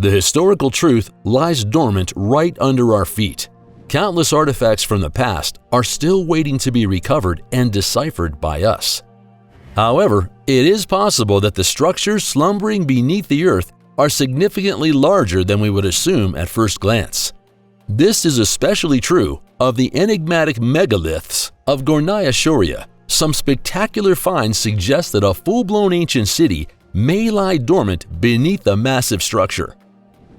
The historical truth lies dormant right under our feet. Countless artifacts from the past are still waiting to be recovered and deciphered by us. However, it is possible that the structures slumbering beneath the earth are significantly larger than we would assume at first glance. This is especially true of the enigmatic megaliths of Gornaya Shoria. Some spectacular finds suggest that a full-blown ancient city may lie dormant beneath a massive structure.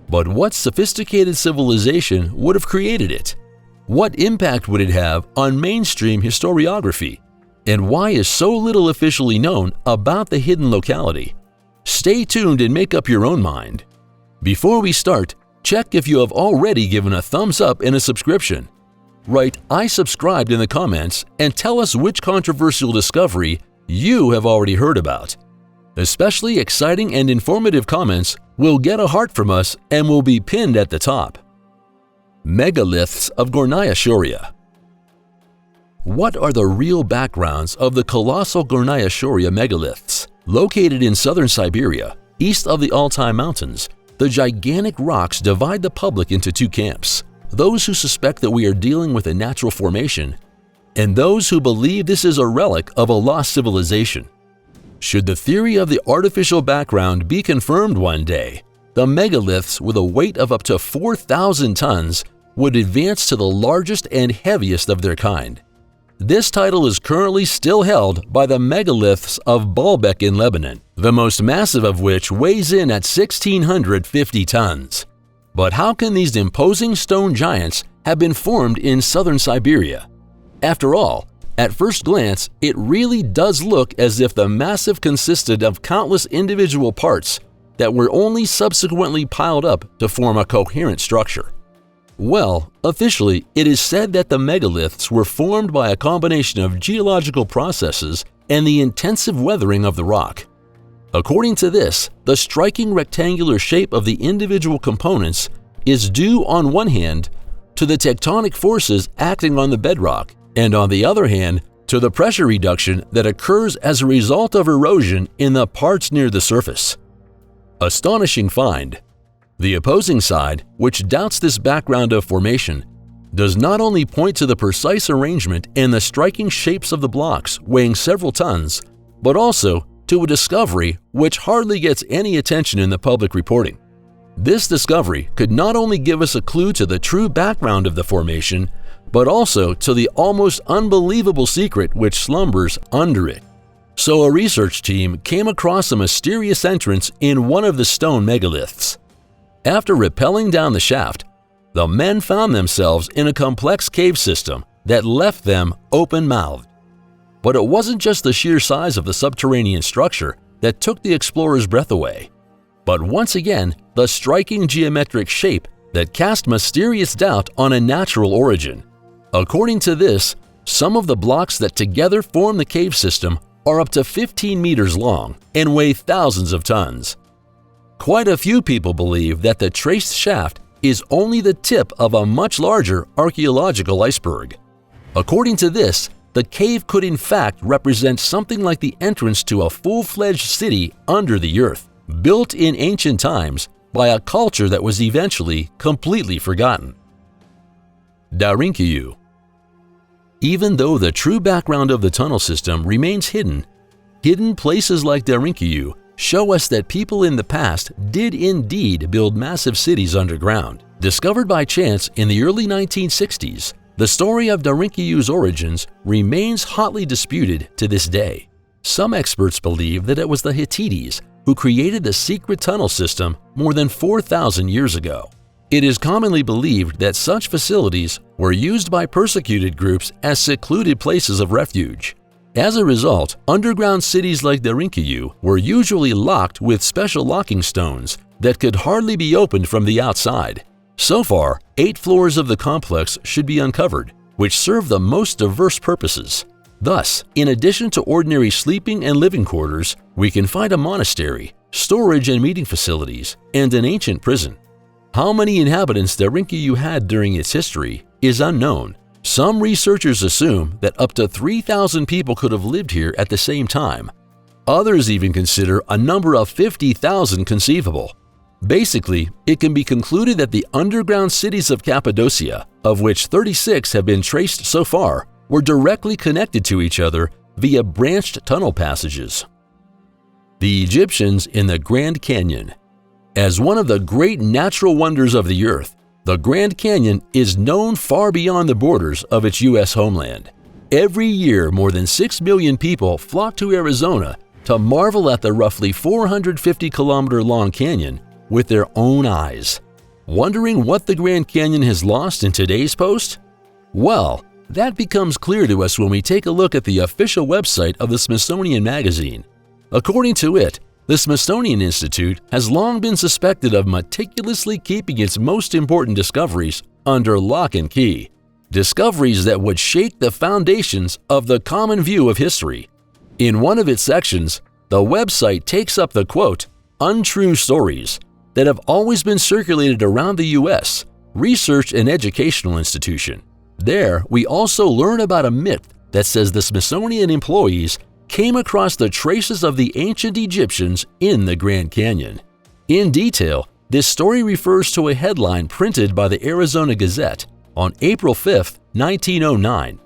But what sophisticated civilization would have created it? What impact would it have on mainstream historiography? And why is so little officially known about the hidden locality? Stay tuned and make up your own mind. Before we start, check if you have already given a thumbs up and a subscription. Write "I subscribed" in the comments and tell us which controversial discovery you have already heard about. Especially exciting and informative comments will get a heart from us and will be pinned at the top. Megaliths of Gornaya Shoria. What are the real backgrounds of the colossal Gornaya Shoria megaliths? Located in southern Siberia, east of the Altai Mountains, the gigantic rocks divide the public into two camps: those who suspect that we are dealing with a natural formation, and those who believe this is a relic of a lost civilization. Should the theory of the artificial background be confirmed one day, the megaliths with a weight of up to 4,000 tons would advance to the largest and heaviest of their kind. This title is currently still held by the megaliths of Baalbek in Lebanon, the most massive of which weighs in at 1,650 tons. But how can these imposing stone giants have been formed in southern Siberia? After all, at first glance, it really does look as if the massif consisted of countless individual parts that were only subsequently piled up to form a coherent structure. Well, officially, it is said that the megaliths were formed by a combination of geological processes and the intensive weathering of the rock. According to this, the striking rectangular shape of the individual components is due, on one hand, to the tectonic forces acting on the bedrock, and on the other hand, to the pressure reduction that occurs as a result of erosion in the parts near the surface. Astonishing find. The opposing side, which doubts this background of formation, does not only point to the precise arrangement and the striking shapes of the blocks weighing several tons, but also to a discovery which hardly gets any attention in the public reporting. This discovery could not only give us a clue to the true background of the formation, but also to the almost unbelievable secret which slumbers under it. So a research team came across a mysterious entrance in one of the stone megaliths. After rappelling down the shaft, the men found themselves in a complex cave system that left them open-mouthed. But it wasn't just the sheer size of the subterranean structure that took the explorers' breath away, but once again the striking geometric shape that cast mysterious doubt on a natural origin. According to this, some of the blocks that together form the cave system are up to 15 meters long and weigh thousands of tons. Quite a few people believe that the traced shaft is only the tip of a much larger archaeological iceberg. According to this, the cave could in fact represent something like the entrance to a full-fledged city under the earth, built in ancient times by a culture that was eventually completely forgotten. Darinkyu. Even though the true background of the tunnel system remains hidden places like Darinkyu show us that people in the past did indeed build massive cities underground. Discovered by chance in the early 1960s, the story of Darinkyu's origins remains hotly disputed to this day. Some experts believe that it was the Hittites who created the secret tunnel system more than 4,000 years ago. It is commonly believed that such facilities were used by persecuted groups as secluded places of refuge. As a result, underground cities like Darinkyu were usually locked with special locking stones that could hardly be opened from the outside. So far, 8 floors of the complex should be uncovered, which serve the most diverse purposes. Thus, in addition to ordinary sleeping and living quarters, we can find a monastery, storage and meeting facilities, and an ancient prison. How many inhabitants Darinkyu had during its history is unknown. Some researchers assume that up to 3,000 people could have lived here at the same time. Others even consider a number of 50,000 conceivable. Basically, it can be concluded that the underground cities of Cappadocia, of which 36 have been traced so far, were directly connected to each other via branched tunnel passages. The Egyptians in the Grand Canyon. As one of the great natural wonders of the earth, the Grand Canyon is known far beyond the borders of its U.S. homeland. Every year, more than 6 million people flock to Arizona to marvel at the roughly 450-kilometer-long canyon with their own eyes. Wondering what the Grand Canyon has lost in today's post? Well, that becomes clear to us when we take a look at the official website of the Smithsonian Magazine. According to it, the Smithsonian Institute has long been suspected of meticulously keeping its most important discoveries under lock and key. Discoveries that would shake the foundations of the common view of history. In one of its sections, the website takes up the quote, "untrue stories" that have always been circulated around the U.S. research and educational institution. There, we also learn about a myth that says the Smithsonian employees came across the traces of the ancient Egyptians in the Grand Canyon. In detail, this story refers to a headline printed by the Arizona Gazette on April 5, 1909.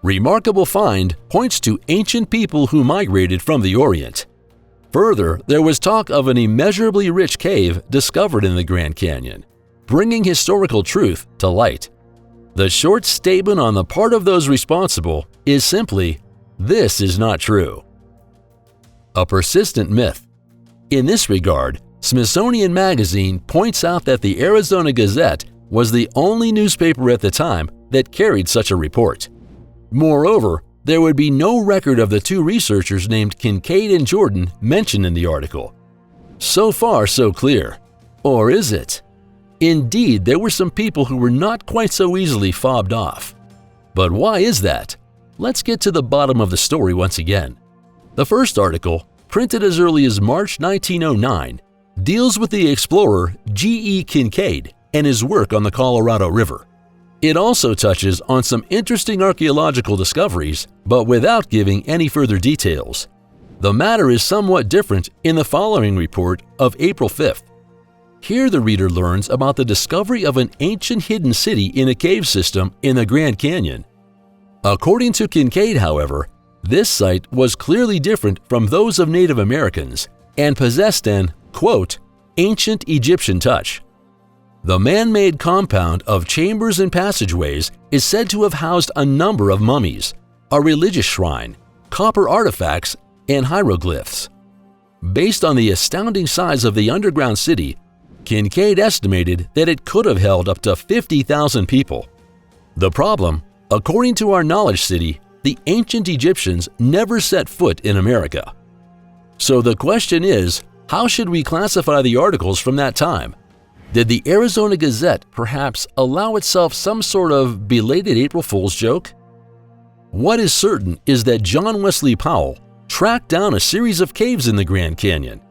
Remarkable find points to ancient people who migrated from the Orient. Further, there was talk of an immeasurably rich cave discovered in the Grand Canyon, bringing historical truth to light. The short statement on the part of those responsible is simply, "This is not true." A persistent myth. In this regard, Smithsonian Magazine points out that the Arizona Gazette was the only newspaper at the time that carried such a report. Moreover, there would be no record of the two researchers named Kincaid and Jordan mentioned in the article. So far, so clear. Or is it? Indeed, there were some people who were not quite so easily fobbed off. But why is that? Let's get to the bottom of the story once again. The first article, printed as early as March 1909, deals with the explorer G.E. Kincaid and his work on the Colorado River. It also touches on some interesting archaeological discoveries, but without giving any further details. The matter is somewhat different in the following report of April 5th. Here the reader learns about the discovery of an ancient hidden city in a cave system in the Grand Canyon. According to Kincaid, however, this site was clearly different from those of Native Americans and possessed an, quote, ancient Egyptian touch. The man-made compound of chambers and passageways is said to have housed a number of mummies, a religious shrine, copper artifacts, and hieroglyphs. Based on the astounding size of the underground city, Kincaid estimated that it could have held up to 50,000 people. The problem, according to our knowledge city, the ancient Egyptians never set foot in America. So the question is, how should we classify the articles from that time? Did the Arizona Gazette perhaps allow itself some sort of belated April Fool's joke? What is certain is that John Wesley Powell tracked down a series of caves in the Grand Canyon,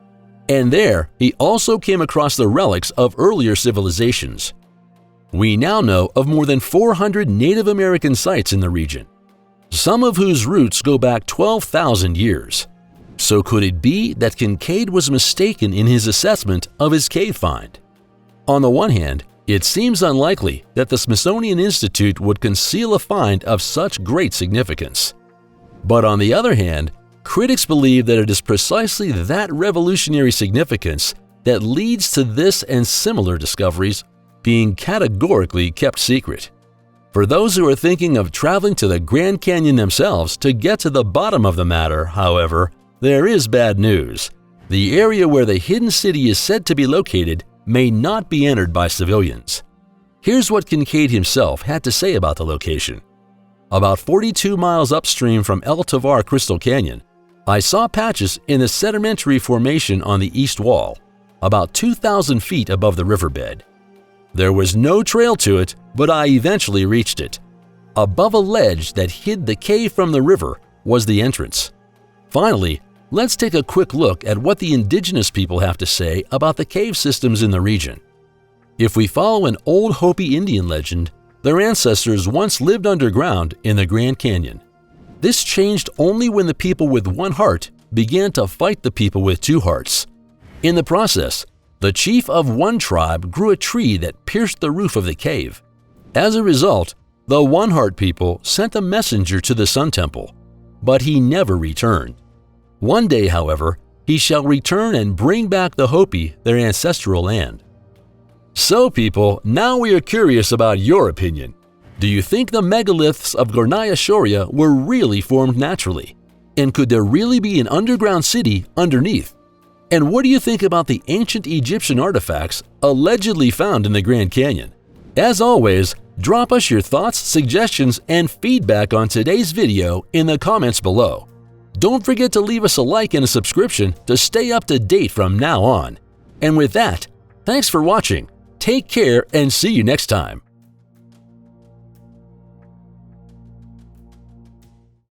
and there he also came across the relics of earlier civilizations. We now know of more than 400 Native American sites in the region, some of whose roots go back 12,000 years. So could it be that Kincaid was mistaken in his assessment of his cave find? On the one hand, it seems unlikely that the Smithsonian Institute would conceal a find of such great significance. But on the other hand, critics believe that it is precisely that revolutionary significance that leads to this and similar discoveries being categorically kept secret. For those who are thinking of traveling to the Grand Canyon themselves to get to the bottom of the matter, however, there is bad news. The area where the hidden city is said to be located may not be entered by civilians. Here's what Kincaid himself had to say about the location. About 42 miles upstream from El Tovar Crystal Canyon, I saw patches in the sedimentary formation on the east wall, about 2,000 feet above the riverbed. There was no trail to it, but I eventually reached it. Above a ledge that hid the cave from the river was the entrance. Finally, let's take a quick look at what the indigenous people have to say about the cave systems in the region. If we follow an old Hopi Indian legend, their ancestors once lived underground in the Grand Canyon. This changed only when the people with one heart began to fight the people with two hearts. In the process, the chief of one tribe grew a tree that pierced the roof of the cave. As a result, the One-Heart people sent a messenger to the Sun Temple, but he never returned. One day, however, he shall return and bring back the Hopi their ancestral land. So people, now we are curious about your opinion. Do you think the megaliths of Gornaya Shoria were really formed naturally? And could there really be an underground city underneath? And what do you think about the ancient Egyptian artifacts allegedly found in the Grand Canyon? As always, drop us your thoughts, suggestions, and feedback on today's video in the comments below. Don't forget to leave us a like and a subscription to stay up to date from now on. And with that, thanks for watching, take care, and see you next time.